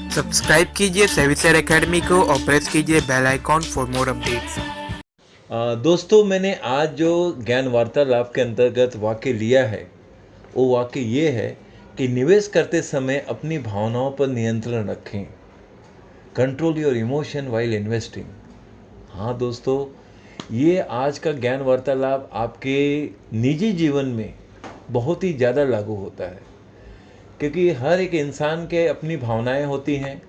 Subscribe कीजिए सेविसर academy को और प्रेस कीजिए bell icon for more updates. दोस्तों, मैंने आज जो ज्ञान वार्तालाप के अंतर्गत वाक्य लिया है वो वाक्य ये है कि निवेश करते समय अपनी भावनाओं पर नियंत्रण रखें। Control your emotion while investing. हाँ दोस्तों, ये आज का ज्ञान वार्तालाप आपके निजी जीवन में बहुत ही ज़्यादा लागू होता है, क्योंकि हर एक इंसान के अपनी भावनाएं होती हैं,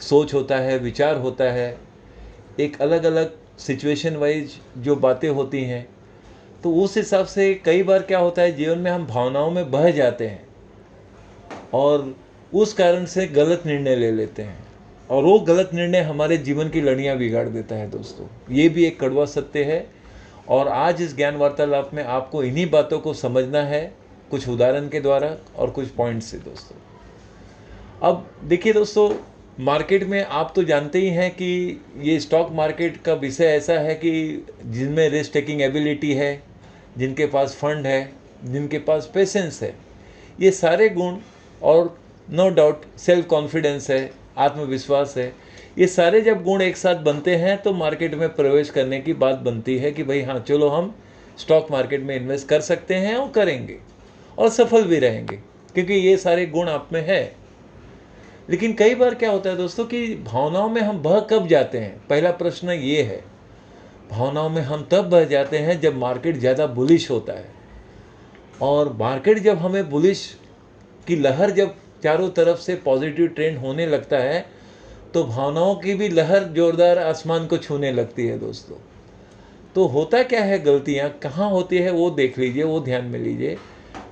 सोच होता है, विचार होता है, एक अलग अलग सिचुएशन वाइज जो बातें होती हैं। तो उस हिसाब से कई बार क्या होता है, जीवन में हम भावनाओं में बह जाते हैं और उस कारण से गलत निर्णय ले लेते हैं, और वो गलत निर्णय हमारे जीवन की लड़ियाँ बिगाड़ देता है। दोस्तों, ये भी एक कड़वा सत्य है, और आज इस ज्ञान वार्तालाप में आपको इन्हीं बातों को समझना है, कुछ उदाहरण के द्वारा और कुछ पॉइंट से। दोस्तों, अब देखिए दोस्तों, मार्केट में आप तो जानते ही हैं कि ये स्टॉक मार्केट का विषय ऐसा है कि जिनमें रिस्क टेकिंग एबिलिटी है, जिनके पास फंड है, जिनके पास पेशेंस है, ये सारे गुण, और नो डाउट सेल्फ कॉन्फिडेंस है, आत्मविश्वास है, ये सारे जब गुण एक साथ बनते हैं तो मार्केट में प्रवेश करने की बात बनती है कि भाई हाँ, चलो हम स्टॉक मार्केट में इन्वेस्ट कर सकते हैं और करेंगे और सफल भी रहेंगे, क्योंकि ये सारे गुण आप में है। लेकिन कई बार क्या होता है दोस्तों कि भावनाओं में हम बह कब जाते हैं? पहला प्रश्न ये है, भावनाओं में हम तब बह जाते हैं जब मार्केट ज़्यादा बुलिश होता है, और मार्केट जब हमें बुलिश की लहर, जब चारों तरफ से पॉजिटिव ट्रेंड होने लगता है, तो भावनाओं की भी लहर जोरदार आसमान को छूने लगती है। दोस्तों, तो होता क्या है, गलतियाँ कहाँ होती है वो देख लीजिए, वो ध्यान में लीजिए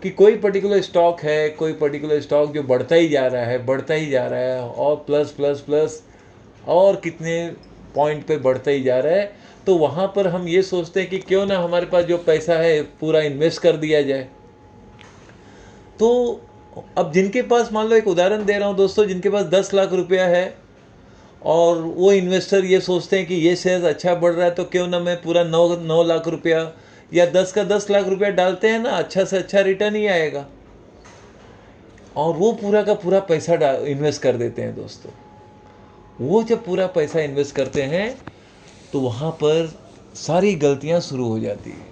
कि कोई पर्टिकुलर स्टॉक है, कोई पर्टिकुलर स्टॉक जो बढ़ता ही जा रहा है, बढ़ता ही जा रहा है, और प्लस प्लस प्लस और कितने पॉइंट पे बढ़ता ही जा रहा है, तो वहाँ पर हम ये सोचते हैं कि क्यों ना हमारे पास जो पैसा है पूरा इन्वेस्ट कर दिया जाए। तो अब जिनके पास, मान लो एक उदाहरण दे रहा हूँ दोस्तों, जिनके पास 10 लाख रुपया है और वो इन्वेस्टर ये सोचते हैं कि ये शेयर अच्छा बढ़ रहा है तो क्यों ना मैं पूरा 9 लाख रुपया या 10 का 10 लाख रुपया डालते हैं ना, अच्छा से अच्छा रिटर्न ही आएगा, और वो पूरा का पूरा पैसा इन्वेस्ट कर देते हैं। दोस्तों, वो जब पूरा पैसा इन्वेस्ट करते हैं तो वहाँ पर सारी गलतियाँ शुरू हो जाती है,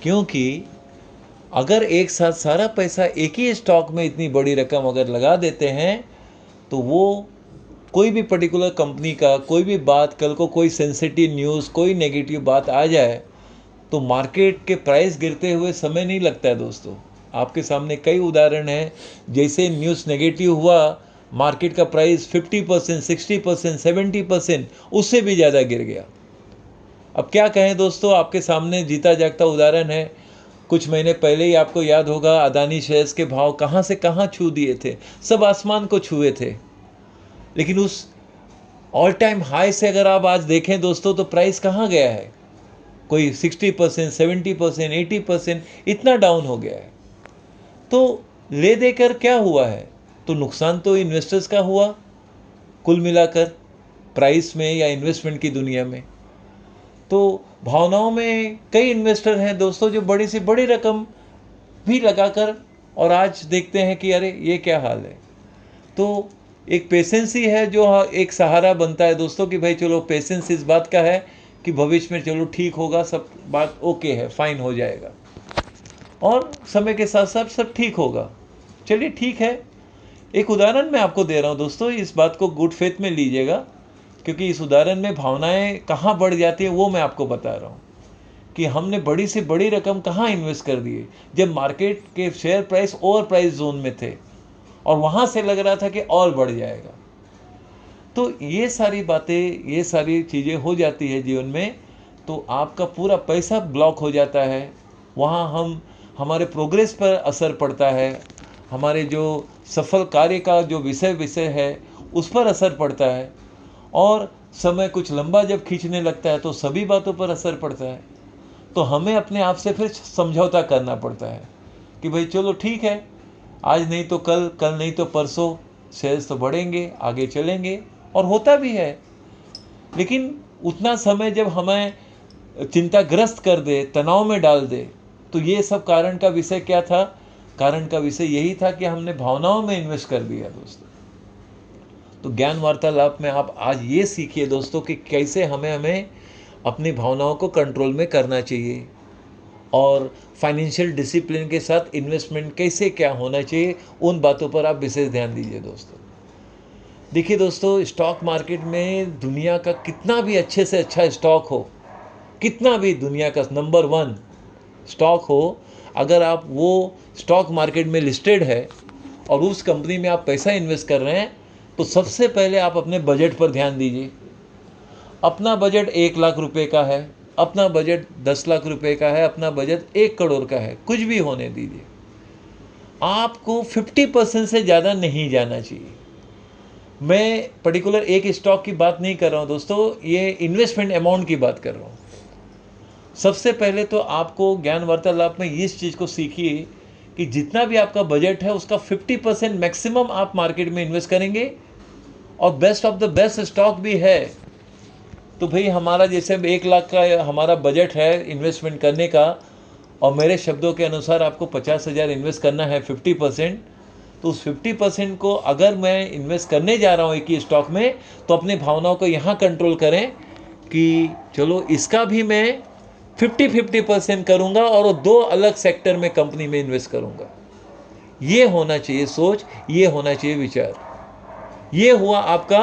क्योंकि अगर एक साथ सारा पैसा एक ही स्टॉक में इतनी बड़ी रकम अगर लगा देते हैं, तो वो कोई भी पर्टिकुलर कंपनी का कोई भी बात, कल को कोई सेंसिटिव न्यूज़, कोई नेगेटिव बात आ जाए, तो मार्केट के प्राइस गिरते हुए समय नहीं लगता है। दोस्तों, आपके सामने कई उदाहरण हैं, जैसे न्यूज़ नेगेटिव हुआ, मार्केट का प्राइस 50%, 60%, 70%, उससे भी ज़्यादा गिर गया। अब क्या कहें दोस्तों, आपके सामने जीता जागता उदाहरण है। कुछ महीने पहले ही आपको याद होगा, अदानी शेयर्स के भाव कहाँ से कहाँ छू दिए थे, सब आसमान को छुए थे। लेकिन उस ऑल टाइम हाई से अगर आप आज देखें दोस्तों, तो प्राइस कहाँ गया है? कोई 60%, 70%, 80% इतना डाउन हो गया है। तो ले देकर क्या हुआ है? तो नुकसान तो इन्वेस्टर्स का हुआ कुल मिलाकर, प्राइस में या इन्वेस्टमेंट की दुनिया में। तो भावनाओं में कई इन्वेस्टर हैं दोस्तों जो बड़ी से बड़ी रकम भी लगाकर, और आज देखते हैं कि अरे ये क्या हाल है। तो एक पेशेंस ही है जो एक सहारा बनता है दोस्तों, कि भाई चलो, पेशेंस इस बात का है कि भविष्य में चलो ठीक होगा, सब बात ओके है, फाइन हो जाएगा, और समय के साथ साथ सब ठीक होगा। चलिए ठीक है, एक उदाहरण मैं आपको दे रहा हूँ दोस्तों, इस बात को गुड फेथ में लीजिएगा, क्योंकि इस उदाहरण में भावनाएं कहाँ बढ़ जाती है वो मैं आपको बता रहा हूँ कि हमने बड़ी से बड़ी रकम कहाँ इन्वेस्ट कर दी है, जब मार्केट के share price over price zone में थे और वहाँ से लग रहा था कि और बढ़ जाएगा। तो ये सारी बातें, ये सारी चीज़ें हो जाती है जीवन में, तो आपका पूरा पैसा ब्लॉक हो जाता है। वहाँ हमारे प्रोग्रेस पर असर पड़ता है, हमारे जो सफल कार्य का जो विषय है उस पर असर पड़ता है, और समय कुछ लंबा जब खींचने लगता है तो सभी बातों पर असर पड़ता है। तो हमें अपने आप से फिर समझौता करना पड़ता है कि भाई चलो ठीक है, आज नहीं तो कल, कल नहीं तो परसों शेयर्स तो बढ़ेंगे, आगे चलेंगे, और होता भी है। लेकिन उतना समय जब हमें चिंताग्रस्त कर दे, तनाव में डाल दे, तो ये सब कारण का विषय क्या था? कारण का विषय यही था कि हमने भावनाओं में इन्वेस्ट कर दिया दोस्तों। तो ज्ञान वार्तालाप में आप आज ये सीखिए दोस्तों कि कैसे हमें अपनी भावनाओं को कंट्रोल में करना चाहिए, और फाइनेंशियल डिसिप्लिन के साथ इन्वेस्टमेंट कैसे क्या होना चाहिए, उन बातों पर आप विशेष ध्यान दीजिए दोस्तों। देखिए दोस्तों, स्टॉक मार्केट में दुनिया का कितना भी अच्छे से अच्छा स्टॉक हो, कितना भी दुनिया का नंबर 1 स्टॉक हो, अगर आप वो स्टॉक मार्केट में लिस्टेड है और उस कंपनी में आप पैसा इन्वेस्ट कर रहे हैं, तो सबसे पहले आप अपने बजट पर ध्यान दीजिए। अपना बजट 1 लाख रुपए का है, अपना बजट 10 लाख रुपए का है, अपना बजट 1 करोड़ का है, कुछ भी होने दीजिए, आपको 50% से ज़्यादा नहीं जाना चाहिए। मैं पर्टिकुलर एक स्टॉक की बात नहीं कर रहा हूँ दोस्तों, ये इन्वेस्टमेंट अमाउंट की बात कर रहा हूँ। सबसे पहले तो आपको ज्ञान वार्तालाप में इस चीज़ को सीखिए कि जितना भी आपका बजट है उसका 50% मैक्सिमम आप मार्केट में इन्वेस्ट करेंगे, और best of the best stock भी है। तो भाई हमारा जैसे 1 लाख का हमारा बजट है इन्वेस्टमेंट करने का, और मेरे शब्दों के अनुसार आपको 50,000 इन्वेस्ट करना है 50%, तो उस 50% को अगर मैं इन्वेस्ट करने जा रहा हूँ एक ही स्टॉक में, तो अपनी भावनाओं को यहाँ कंट्रोल करें कि चलो इसका भी मैं 50% करूँगा और 2 अलग सेक्टर में कंपनी में इन्वेस्ट करूँगा। ये होना चाहिए सोच, ये होना चाहिए विचार। ये हुआ आपका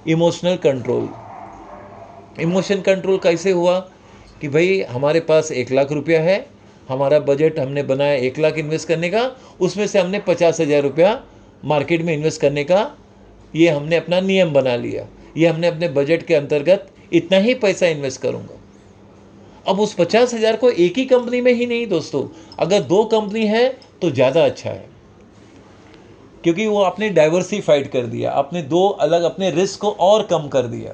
इमोशनल कंट्रोल। इमोशन कंट्रोल कैसे हुआ कि भाई हमारे पास 1 लाख रुपया है, हमारा बजट हमने बनाया 1 लाख इन्वेस्ट करने का, उसमें से हमने 50,000 रुपया मार्केट में इन्वेस्ट करने का ये हमने अपना नियम बना लिया। ये हमने अपने बजट के अंतर्गत इतना ही पैसा इन्वेस्ट करूँगा। अब उस 50,000 को एक ही कंपनी में ही नहीं दोस्तों, अगर 2 कंपनी है तो ज़्यादा अच्छा है, क्योंकि वो आपने डाइवर्सिफाइड कर दिया, आपने 2 अलग अपने रिस्क को और कम कर दिया।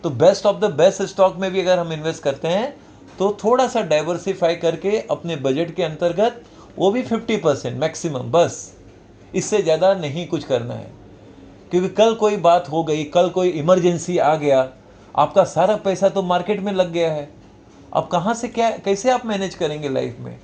तो best of the best stock में भी अगर हम इन्वेस्ट करते हैं तो थोड़ा सा डाइवर्सिफाई करके अपने बजट के अंतर्गत वो भी 50% मैक्सिमम, बस इससे ज़्यादा नहीं कुछ करना है। क्योंकि कल कोई बात हो गई, कल कोई इमरजेंसी आ गया, आपका सारा पैसा तो मार्केट में लग गया है, अब कहाँ से क्या कैसे आप मैनेज करेंगे लाइफ में।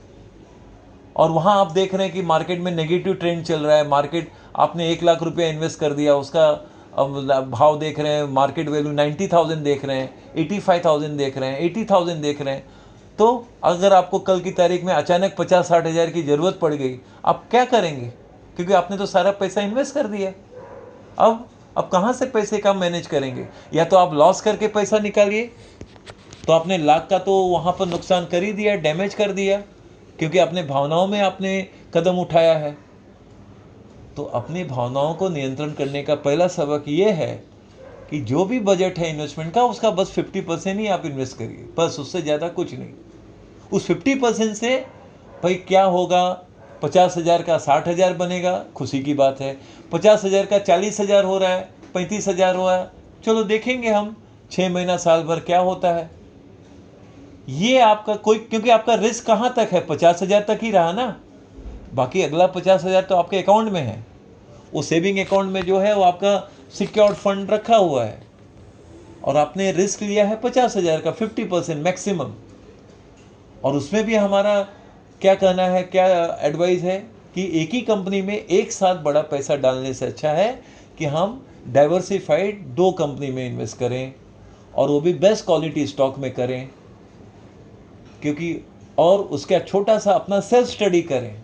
और वहाँ आप देख रहे हैं कि मार्केट में नेगेटिव ट्रेंड चल रहा है, मार्केट आपने 1 लाख रुपया इन्वेस्ट कर दिया, उसका अब भाव देख रहे हैं, मार्केट वैल्यू 90,000 देख रहे हैं, 85,000 देख रहे हैं, 80,000 देख रहे हैं। तो अगर आपको कल की तारीख में अचानक 50-60 हज़ार की ज़रूरत पड़ गई, आप क्या करेंगे? क्योंकि आपने तो सारा पैसा इन्वेस्ट कर दिया। अब कहाँ से पैसे का मैनेज करेंगे? या तो आप लॉस करके पैसा निकालिए, तो आपने लाख का तो वहाँ पर नुकसान कर ही दिया, डैमेज कर दिया, क्योंकि अपने भावनाओं में आपने कदम उठाया है। तो अपनी भावनाओं को नियंत्रण करने का पहला सबक ये है कि जो भी बजट है इन्वेस्टमेंट का, उसका बस 50% ही आप इन्वेस्ट करिए, बस उससे ज़्यादा कुछ नहीं। उस 50% से भाई क्या होगा, 50,000 का 60,000 बनेगा, खुशी की बात है। 50,000 का 40,000 हो रहा है, 35,000 हो रहा है, चलो देखेंगे हम 6 महीना साल भर क्या होता है। ये आपका कोई, क्योंकि आपका रिस्क कहाँ तक है, 50,000 तक ही रहा ना, बाकी अगला 50,000 तो आपके अकाउंट में है। वो सेविंग अकाउंट में जो है वो आपका सिक्योर्ड फंड रखा हुआ है, और आपने रिस्क लिया है 50,000 का 50% मैक्सिमम। और उसमें भी हमारा क्या कहना है, क्या एडवाइस है कि एक ही कंपनी में एक साथ बड़ा पैसा डालने से अच्छा है कि हम डाइवर्सिफाइड 2 कंपनी में इन्वेस्ट करें, और वो भी बेस्ट क्वालिटी स्टॉक में करें, क्योंकि और उसका छोटा सा अपना सेल्फ स्टडी करें,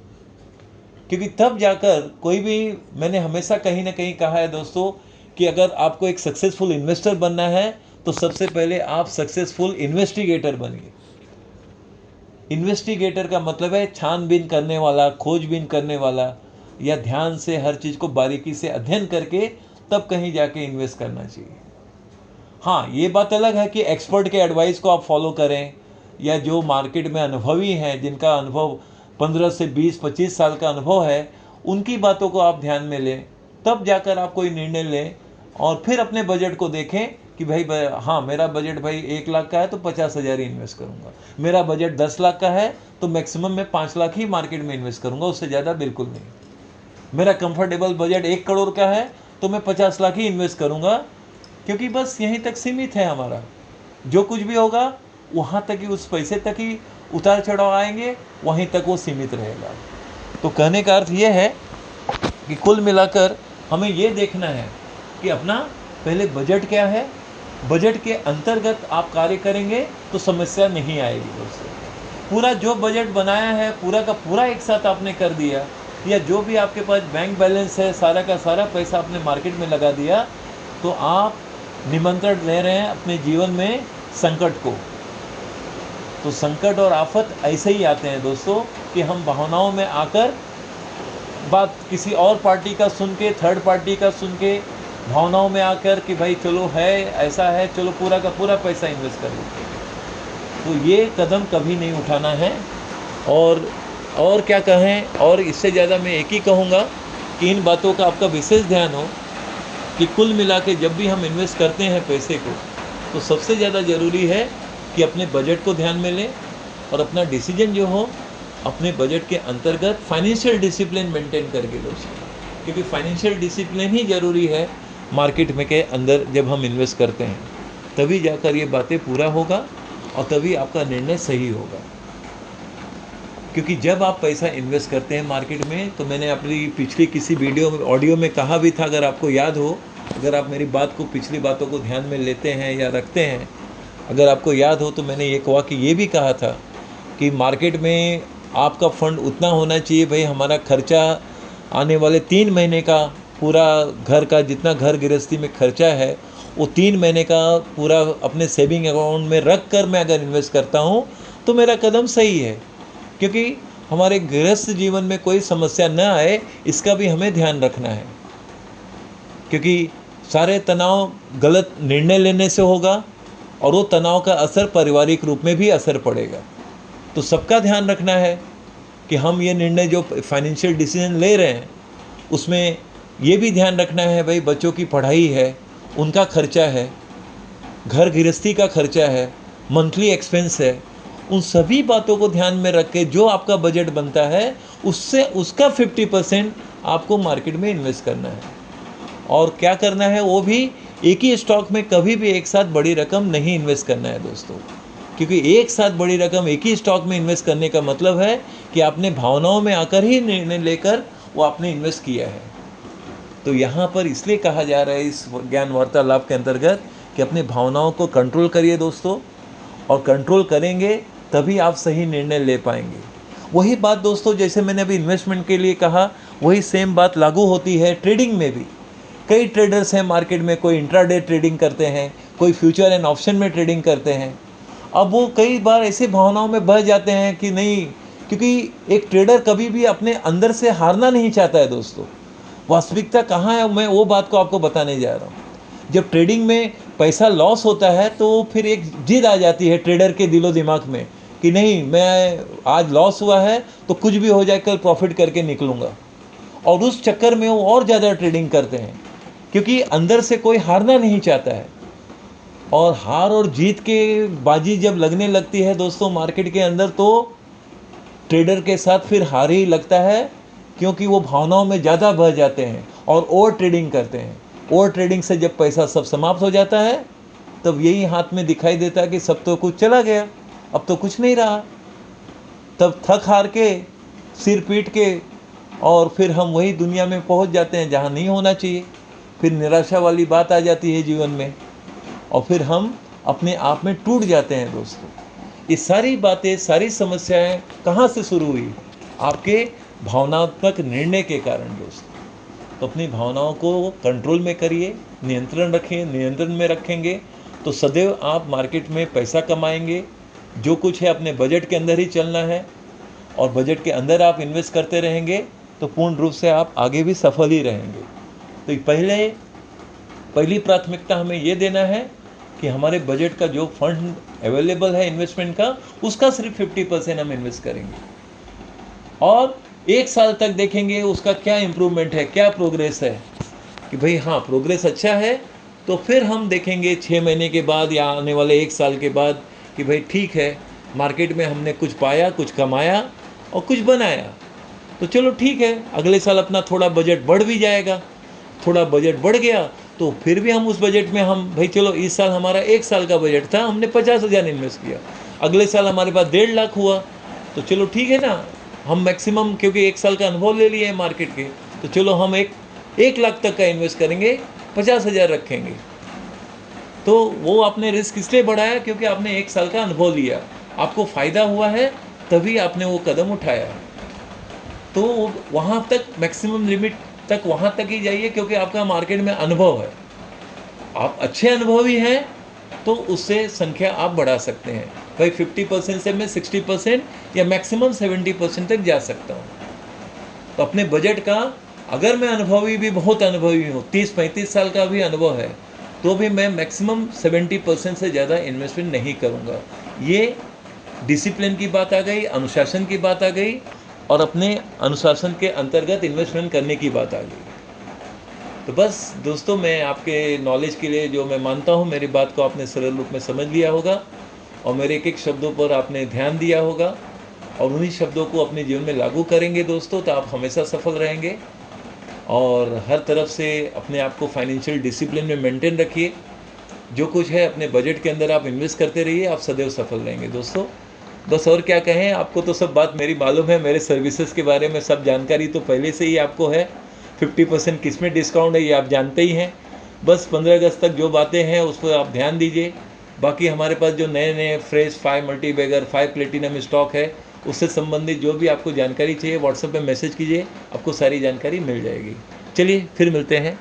क्योंकि तब जाकर कोई भी, मैंने हमेशा कहीं ना कहीं कहा है दोस्तों कि अगर आपको एक सक्सेसफुल इन्वेस्टर बनना है तो सबसे पहले आप सक्सेसफुल इन्वेस्टिगेटर बनिए। इन्वेस्टिगेटर का मतलब है छानबीन करने वाला, खोजबीन करने वाला, या ध्यान से हर चीज़ को बारीकी से अध्ययन करके तब कहीं जाके इन्वेस्ट करना चाहिए। हाँ, ये बात अलग है कि एक्सपर्ट के एडवाइस को आप फॉलो करें, या जो मार्केट में अनुभवी हैं, जिनका अनुभव 15 से 20-25 साल का अनुभव है, उनकी बातों को आप ध्यान में लें, तब जाकर आप कोई निर्णय लें। और फिर अपने बजट को देखें कि भाई हाँ, मेरा बजट भाई 1 लाख का है तो 50,000 ही इन्वेस्ट करूँगा, मेरा बजट 10 लाख का है तो मैक्सिमम मैं 5 लाख ही मार्केट में इन्वेस्ट करूँगा, उससे ज़्यादा बिल्कुल नहीं। मेरा कंफर्टेबल बजट 1 करोड़ का है तो मैं 50 लाख ही इन्वेस्ट करूँगा, क्योंकि बस यहीं तक सीमित है हमारा। जो कुछ भी होगा वहाँ तक ही, उस पैसे तक ही उतार चढ़ाव आएंगे, वहीं तक वो सीमित रहेगा। तो कहने का अर्थ ये है कि कुल मिलाकर हमें ये देखना है कि अपना पहले बजट क्या है, बजट के अंतर्गत आप कार्य करेंगे तो समस्या नहीं आएगी दोस्तों। पूरा जो बजट बनाया है पूरा का पूरा एक साथ आपने कर दिया, या जो भी आपके पास बैंक बैलेंस है सारा का सारा पैसा आपने मार्केट में लगा दिया, तो आप निमंत्रण ले रहे हैं अपने जीवन में संकट को। तो संकट और आफत ऐसे ही आते हैं दोस्तों कि हम भावनाओं में आकर बात किसी और पार्टी का सुन के, थर्ड पार्टी का सुन के, भावनाओं में आकर कि भाई चलो है ऐसा है, चलो पूरा का पूरा पैसा इन्वेस्ट कर लेते हैं। तो ये कदम कभी नहीं उठाना है। और क्या कहें, और इससे ज़्यादा मैं एक ही कहूँगा कि इन बातों का आपका विशेष ध्यान हो कि कुल मिला के जब भी हम इन्वेस्ट करते हैं पैसे को, तो सबसे ज़्यादा ज़रूरी है कि अपने बजट को ध्यान में लें और अपना डिसीजन जो हो अपने बजट के अंतर्गत फाइनेंशियल डिसिप्लिन मेंटेन करके लो, क्योंकि फाइनेंशियल डिसिप्लिन ही ज़रूरी है मार्केट में के अंदर। जब हम इन्वेस्ट करते हैं तभी जाकर ये बातें पूरा होगा और तभी आपका निर्णय सही होगा। क्योंकि जब आप पैसा इन्वेस्ट करते हैं मार्केट में, तो मैंने अपनी पिछली किसी वीडियो में ऑडियो में कहा भी था, अगर आपको याद हो, अगर आप मेरी बात को पिछली बातों को ध्यान में लेते हैं या रखते हैं, अगर आपको याद हो, तो मैंने एक वाक्य ये भी कहा था कि मार्केट में आपका फंड उतना होना चाहिए, भाई हमारा खर्चा आने वाले 3 महीने का पूरा घर का जितना घर गृहस्थी में खर्चा है वो 3 महीने का पूरा अपने सेविंग अकाउंट में रख कर मैं अगर इन्वेस्ट करता हूँ तो मेरा कदम सही है। क्योंकि हमारे गृहस्थ जीवन में कोई समस्या न आए इसका भी हमें ध्यान रखना है, क्योंकि सारे तनाव गलत निर्णय लेने से होगा और वो तनाव का असर पारिवारिक रूप में भी असर पड़ेगा। तो सबका ध्यान रखना है कि हम ये निर्णय जो फाइनेंशियल डिसीजन ले रहे हैं उसमें ये भी ध्यान रखना है, भाई बच्चों की पढ़ाई है, उनका खर्चा है, घर गृहस्थी का खर्चा है, मंथली एक्सपेंस है, उन सभी बातों को ध्यान में रख के जो आपका बजट बनता है उससे उसका 50% आपको मार्केट में इन्वेस्ट करना है। और क्या करना है, वो भी एक ही स्टॉक में कभी भी एक साथ बड़ी रकम नहीं इन्वेस्ट करना है दोस्तों, क्योंकि एक साथ बड़ी रकम एक ही स्टॉक में इन्वेस्ट करने का मतलब है कि आपने भावनाओं में आकर ही निर्णय लेकर वो आपने इन्वेस्ट किया है। तो यहाँ पर इसलिए कहा जा रहा है इस ज्ञान वार्तालाप के अंतर्गत कि अपने भावनाओं को कंट्रोल करिए दोस्तों, और कंट्रोल करेंगे तभी आप सही निर्णय ले पाएंगे। वही बात दोस्तों जैसे मैंने अभी इन्वेस्टमेंट के लिए कहा, वही सेम बात लागू होती है ट्रेडिंग में भी। कई ट्रेडर्स हैं मार्केट में, कोई इंट्राडे ट्रेडिंग करते हैं, कोई फ्यूचर एंड ऑप्शन में ट्रेडिंग करते हैं। अब वो कई बार ऐसी भावनाओं में बह जाते हैं कि नहीं, क्योंकि एक ट्रेडर कभी भी अपने अंदर से हारना नहीं चाहता है दोस्तों। वास्तविकता कहाँ है, मैं वो बात को आपको बताने जा रहा हूँ। जब ट्रेडिंग में पैसा लॉस होता है तो फिर एक जिद आ जाती है ट्रेडर के दिलो दिमाग में कि नहीं, मैं आज लॉस हुआ है तो कुछ भी हो जाए कल प्रॉफिट करके निकलूँगा, और उस चक्कर में वो और ज़्यादा ट्रेडिंग करते हैं, क्योंकि अंदर से कोई हारना नहीं चाहता है। और हार और जीत के बाजी जब लगने लगती है दोस्तों मार्केट के अंदर, तो ट्रेडर के साथ फिर हार ही लगता है, क्योंकि वो भावनाओं में ज़्यादा बह जाते हैं और ओवर ट्रेडिंग करते हैं। ओवर ट्रेडिंग से जब पैसा सब समाप्त हो जाता है तब यही हाथ में दिखाई देता है कि सब तो कुछ चला गया, अब तो कुछ नहीं रहा। तब थक हार के, सिर पीट के, और फिर हम वही दुनिया में पहुंच जाते हैं जहां नहीं होना चाहिए। फिर निराशा वाली बात आ जाती है जीवन में, और फिर हम अपने आप में टूट जाते हैं दोस्तों। ये सारी बातें, सारी समस्याएं कहाँ से शुरू हुई? आपके भावनात्मक निर्णय के कारण दोस्तों। तो अपनी भावनाओं को कंट्रोल में करिए, नियंत्रण रखें। नियंत्रण में रखेंगे तो सदैव आप मार्केट में पैसा कमाएंगे। जो कुछ है अपने बजट के अंदर ही चलना है, और बजट के अंदर आप इन्वेस्ट करते रहेंगे तो पूर्ण रूप से आप आगे भी सफल ही रहेंगे। तो पहली प्राथमिकता हमें ये देना है कि हमारे बजट का जो फंड अवेलेबल है इन्वेस्टमेंट का, उसका सिर्फ 50% हम इन्वेस्ट करेंगे, और 1 साल तक देखेंगे उसका क्या इम्प्रूवमेंट है, क्या प्रोग्रेस है। कि भाई हाँ, प्रोग्रेस अच्छा है तो फिर हम देखेंगे 6 महीने के बाद या आने वाले 1 साल के बाद कि भाई ठीक है, मार्केट में हमने कुछ पाया, कुछ कमाया और कुछ बनाया, तो चलो ठीक है, अगले साल अपना थोड़ा बजट बढ़ भी जाएगा। थोड़ा बजट बढ़ गया तो फिर भी हम उस बजट में हम भाई चलो, इस साल हमारा 1 साल का बजट था, हमने 50,000 इन्वेस्ट किया, अगले साल हमारे पास 1.5 लाख हुआ, तो चलो ठीक है ना, हम मैक्सिमम, क्योंकि 1 साल का अनुभव ले लिए हैं मार्केट के, तो चलो हम 1 लाख तक का इन्वेस्ट करेंगे 50,000 रखेंगे। तो वो आपने रिस्क इसलिए बढ़ाया क्योंकि आपने 1 साल का अनुभव लिया, आपको फ़ायदा हुआ है, तभी आपने वो कदम उठाया। तो वहाँ तक मैक्सिमम लिमिट तक वहाँ तक ही जाइए क्योंकि आपका मार्केट में अनुभव है। आप अच्छे अनुभवी हैं तो उससे संख्या आप बढ़ा सकते हैं। भाई 50% से मैं 60% या मैक्सिमम 70% तक जा सकता हूँ। तो अपने बजट का, अगर मैं अनुभवी भी बहुत अनुभवी हूँ, 30-35 साल का भी अनुभव है, तो भी मैं मैक्सिमम 70% से ज़्यादा इन्वेस्टमेंट नहीं करूँगा। ये डिसिप्लिन की बात आ गई, अनुशासन की बात आ गई और अपने अनुशासन के अंतर्गत इन्वेस्टमेंट करने की बात आ गई। तो बस दोस्तों, मैं आपके नॉलेज के लिए जो मैं मानता हूँ, मेरी बात को आपने सरल रूप में समझ लिया होगा और मेरे एक एक शब्दों पर आपने ध्यान दिया होगा और उन्हीं शब्दों को अपने जीवन में लागू करेंगे दोस्तों, तो आप हमेशा सफल रहेंगे। और हर तरफ से अपने आप को फाइनेंशियल डिसिप्लिन में मेंटेन रखिए। जो कुछ है अपने बजट के अंदर आप इन्वेस्ट करते रहिए, आप सदैव सफल रहेंगे दोस्तों। बस और क्या कहें, आपको तो सब बात मेरी मालूम है, मेरे सर्विसेज के बारे में सब जानकारी तो पहले से ही आपको है। 50% किस में डिस्काउंट है ये आप जानते ही हैं। बस 15 अगस्त तक जो बातें हैं उस पर आप ध्यान दीजिए। बाकी हमारे पास जो नए नए फ्रेश 5 मल्टीबैगर 5 प्लेटिनम स्टॉक है, उससे संबंधित जो भी आपको जानकारी चाहिए व्हाट्सएप पे मैसेज कीजिए, आपको सारी जानकारी मिल जाएगी। चलिए फिर मिलते हैं।